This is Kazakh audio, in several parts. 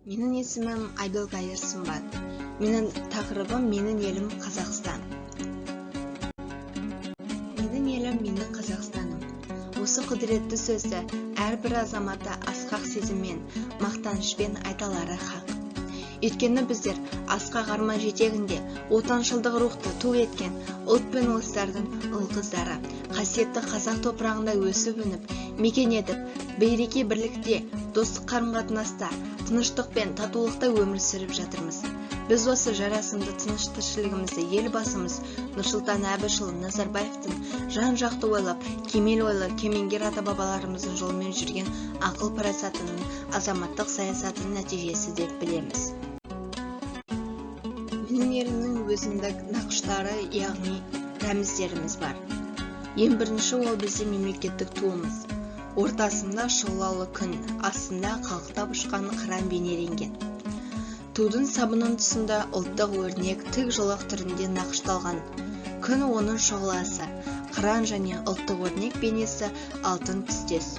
Менің есімім Айдылғайыр Сымбат. Менің тақырыбым менің елім Қазақстан. Менің елім менің Қазақстаным. Осы құдіретті сөзді әрбір азаматы асқақ сезіммен, мақтанышпен айталары хақ. Өйткені біздер асқақ арман жетегінде отаншылдық рухты ту еткен ұлт пен ұлыстардың ұл-қыздары, қасиетті қазақ топырағында өсіп өніп, мекен етіп, береке бірлікте, достық қарым-қатынаста, тыныштық пен татулықта өмір сүріп жатырмыз. Біз осы жарасымды тыныш тіршілігімізді елбасымыз Нұрсұлтан Әбішұлы Назарбаевтың жан-жақты ойлап, кемел ойлы кемеңгер ата-бабаларымыздың жолымен жүрген ақыл парасатының, азаматтық саясатының нәтижесі деп білеміз. Менің елімнің өзіндік нақыштары, яғни рәміздеріміз бар. Ең бірінші ол біздің мемлекеттік туымыз. Ортасында шұғылалы күн, астында қалықтап ұшқан қыран бейнеленген. Тудың сабының тұсында ұлттық өрнек тік жолақ түрінде нақышталған. Күн оның шұғыласы, қыран және ұлттық өрнек бейнесі алтын түстес.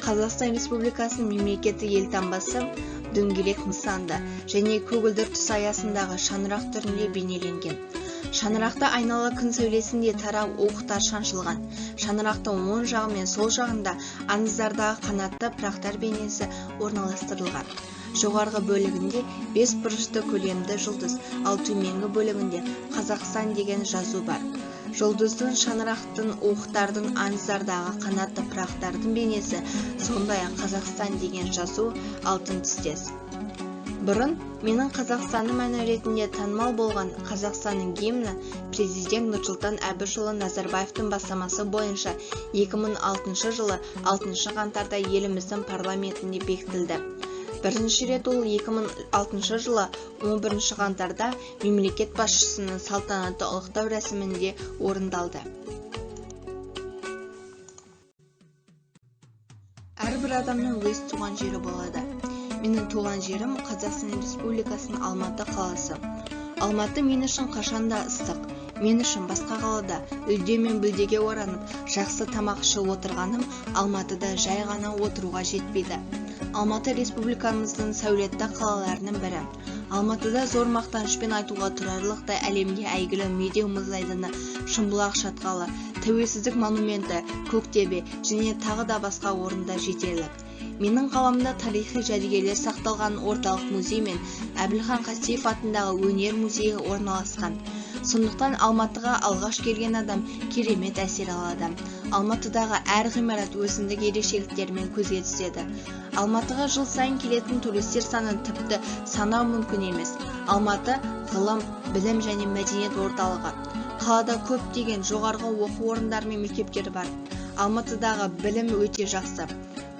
Қазақстан Республикасының мемлекеттік елтаңбасы дөңгелек нысанда және көгілдір түс аясындағы шаңырақ түрінде бейнеленген. Шаңырақта айнала күн сәулесінде тарау уықтар шаншылған. Шаңырақтың оң жағы мен сол жағында аңыздардағы қанатты пырақтар бейнесі орналастырылған. Жоғарғы бөлігінде 5 бұрышты көлемді жұлдыз, ал төменгі бөлігінде Қазақстан деген жазу бар. Жұлдыздың, шаңырақтың, уықтардың, аңыздардағы қанатты пырақтардың бейнесі, сондай-ақ Қазақстан деген жазу алтын түстес. Бұрын менің Қазақстаным әні ретінде танымал болған Қазақстанның гимні президент Нұрсұлтан Әбішұлы Назарбаевтың бастамасы бойынша 2006 жылы 6 қаңтарда еліміздің парламентінде бекітілді. Бірінші рет ол 2006 жылы 11 қаңтарда мемлекет басшысының салтанатты ұлықтау рәсімінде орындалды. Әрбір адамның өз туған жері болады. Менің туған жерім Қазақстан Республикасының Алматы қаласы. Алматы мен үшін қашанда ыстық. Мен үшін басқа қалада үлде мен бүлдеге оранып, жақсы тамақ ішіп отырғаным Алматыда жай ғана отыруға жетпейді. Алматы республикамыздың сәулетті қалаларының бірі. Алматыда зор мақтанышпен айтуға тұрарлықтай әлемге әйгілі медеу мұз айдыны, Шымбұлақ шатқалы, Тәуелсіздік монументі, Көктөбе және тағы да басқа орында жетерлік. Менің қаламда тарихи жәдігерлер сақталған орталық музей мен Әбілхан Қастеев атындағы өнер музейі орналасқан. Сондықтан Алматыға алғаш келген адам керемет әсер алады. Алматыдағы әр ғимарат өзіндік ерекшеліктермен көзге түседі. Алматыға жыл сайын келетін туристер санын тіпті санау мүмкін емес. Алматы ғылым, білім және мәдениет орталығы. Қалада көптеген жоғарғы оқу орындары мен мектептер бар. Алматыдағы білім өте жақсы.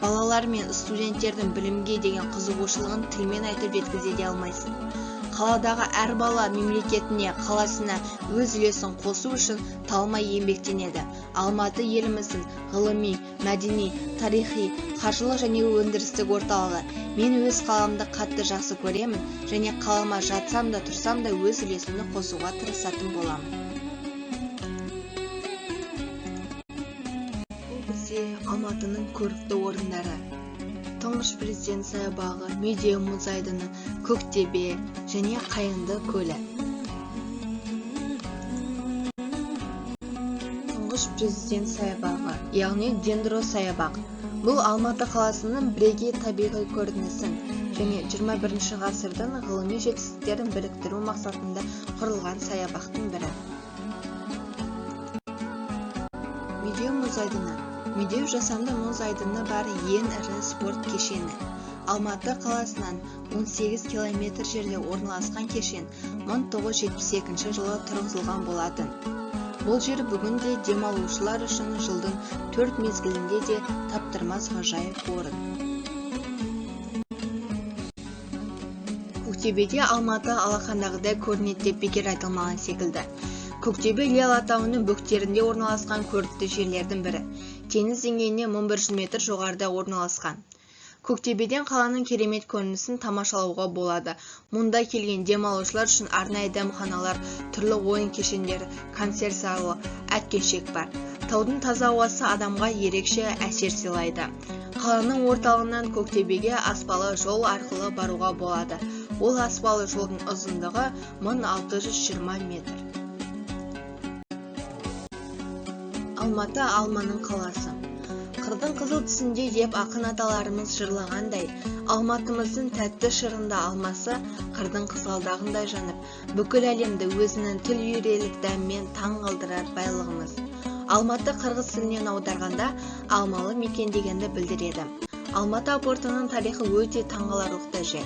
Балалар мен студенттердің білімге деген қызығушылығын тілмен айтып жеткізе де алмайсың. Қаладағы әр бала мемлекетіне, қаласына өз үлесін қосу үшін талмай еңбектенеді. Алматы еліміздің ғылыми, мәдени, тарихи, қаржылық және өндірістік орталығы. Мен өз қаламды қатты жақсы көремін және қалама жатсам да тұрсам да өз үлесімді қосуға тырысатын боламын. Бұл бізде Алматының көрікті орындары. Тұңғыш президент саябағы, медеу мұз айдыны, Көктөбе және Қайынды көлі. Тұңғыш президент саябағы, яғни Дендро саябақ. Бұл Алматы қаласының бірегей табиғи көрінісін және 21 ғасырдың ғылыми жетістіктерін біріктіру мақсатында құрылған саябақтың бірі. Медеу мұз айдыны. Медеу жасанды мұз айдыны бар ең ірі спорт кешені. Алматы қаласынан 18 км жерде орналасқан кешен 1972 жылы тұрғызылған болатын. Бұл жер бүгінде демалушылар үшін жылдың 4 мезгілінде де таптырмас ғажайып орын. Көктөбеде Алматы алақандағыдай көрінеді деп бекер айтылмаған секілді. Көктөбе Іле алатауының бөктерінде орналасқан көрікті жерлердің бірі. Теңіз деңгейіне 1100 метр жоғарыда орналасқан. Көктөбеден қаланың керемет көрінісін тамашалауға болады. Мұнда келген демалушылар үшін арнайы дәмханалар, түрлі ойын кешендері, концерт залы, әткеншек бар. Таудың таза ауасы адамға ерекше әсер сыйлайды. Қаланың орталығынан Көктөбеге аспалы жол арқылы баруға болады. Ол аспалы жолдың ұзындығы 1620 метр. Алматы алманың қаласы. Қырдың қызыл түсінде деп ақын аталарымыз жырлағандай, Алматымыздың тәтті шырында алмасы қырдың қызғалдағындай жанып, бүкіл әлемді өзінің тіл үйрелік дәмімен таң қалдырар байлығымыз. Алматы қырғыз тілінен аударғанда алмалы мекен дегенді білдіреді. Алматы портының тарихы өте таңғаларлық жер.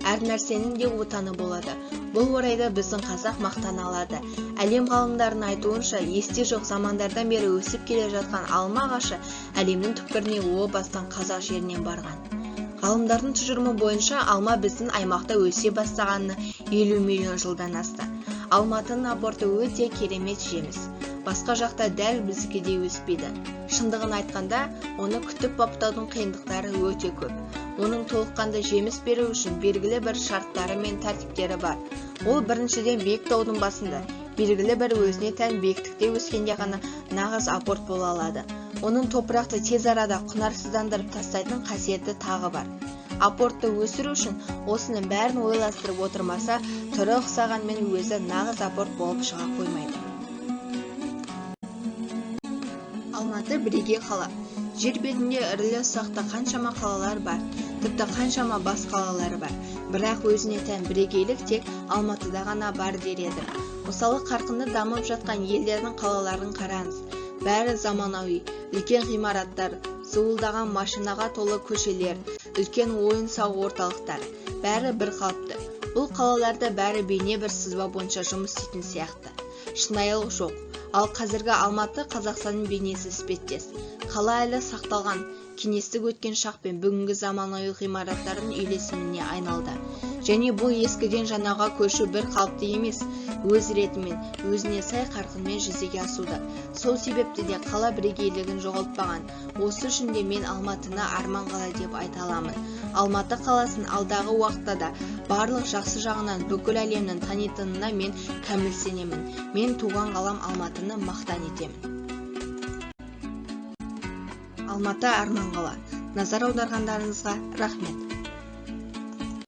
Әр нәрсенің де отаны болады. Бұл орайда біздің қазақ мақтана алады. Әлем ғалымдарының айтуынша, есте жоқ замандардан бері өсіп келе жатқан алма ағашы әлемнің түкпіріне о бастан қазақ жерінен барған. Ғалымдардың тұжырымы бойынша алма біздің аймақта өсе бастағанына 50 миллион жылдан асты. Алматының апорты өте керемет жеміс. Басқа жақта дәл біздікідей өспейді. Шындығын айтқанда, оны күтіп баптаудың қиындықтары өте көп. Оның толыққанды жеміс беру үшін белгілі бір шарттары мен тәртіптері бар. Ол біріншіден биік таудың басында, белгілі бір өзіне тән биіктікте өскенде ғана нағыз апорт бола алады. Оның топырақты тез арада құнарсыздандырып тастайтын қасиеті тағы бар. Апортты өсіру үшін осының бәрін ойластырып отырмаса, түрі ұқсағанмен өзі нағыз апорт болып шыға қоймайды. Алматы бірегей қала. Жер бетінде ірілі-ұсақты қаншама қалалар бар, тіпті қаншама бас қалалары бар. Бірақ өзіне тән бірегейлік тек Алматыда ғана бар дер еді. Мысалы, қарқынды дамып жатқан елдердің қалаларын қараңыз. Бәрі заманауи, үлкен ғимараттар, зуылдаған машинаға толы көшелер, үлкен ойын-сауық орталықтар. Бәрі бір қалыпты. Бұл қалаларда бәрі бейне бір сызба бойынша жұмыс істейтін сияқты. Шынайылық жоқ. Ал қазіргі Алматы Қазақстанның бейнесі іспеттес. Қала әлі сақталған, кеңестік өткен шақ пен бүгінгі заманауи ғимараттардың үйлесіміне айналды. Және бұл ескіден жаңаға көшу бір қалыпты емес, өз ретімен, өзіне сай қарқынмен жүзеге асуда. Сол себепті де қала бірегейлігін жоғалтпаған. Осы үшін де мен Алматыны арман қала деп айта аламын. Алматы қаласын алдағы уақытта да барлық жақсы жағынан бүкіл әлемнің танитынына мен кәміл сенемін. Мен туған қалам Алматыны мақтан етемін. Алматы арман қала. Назар аударғандарыңызға рахмет.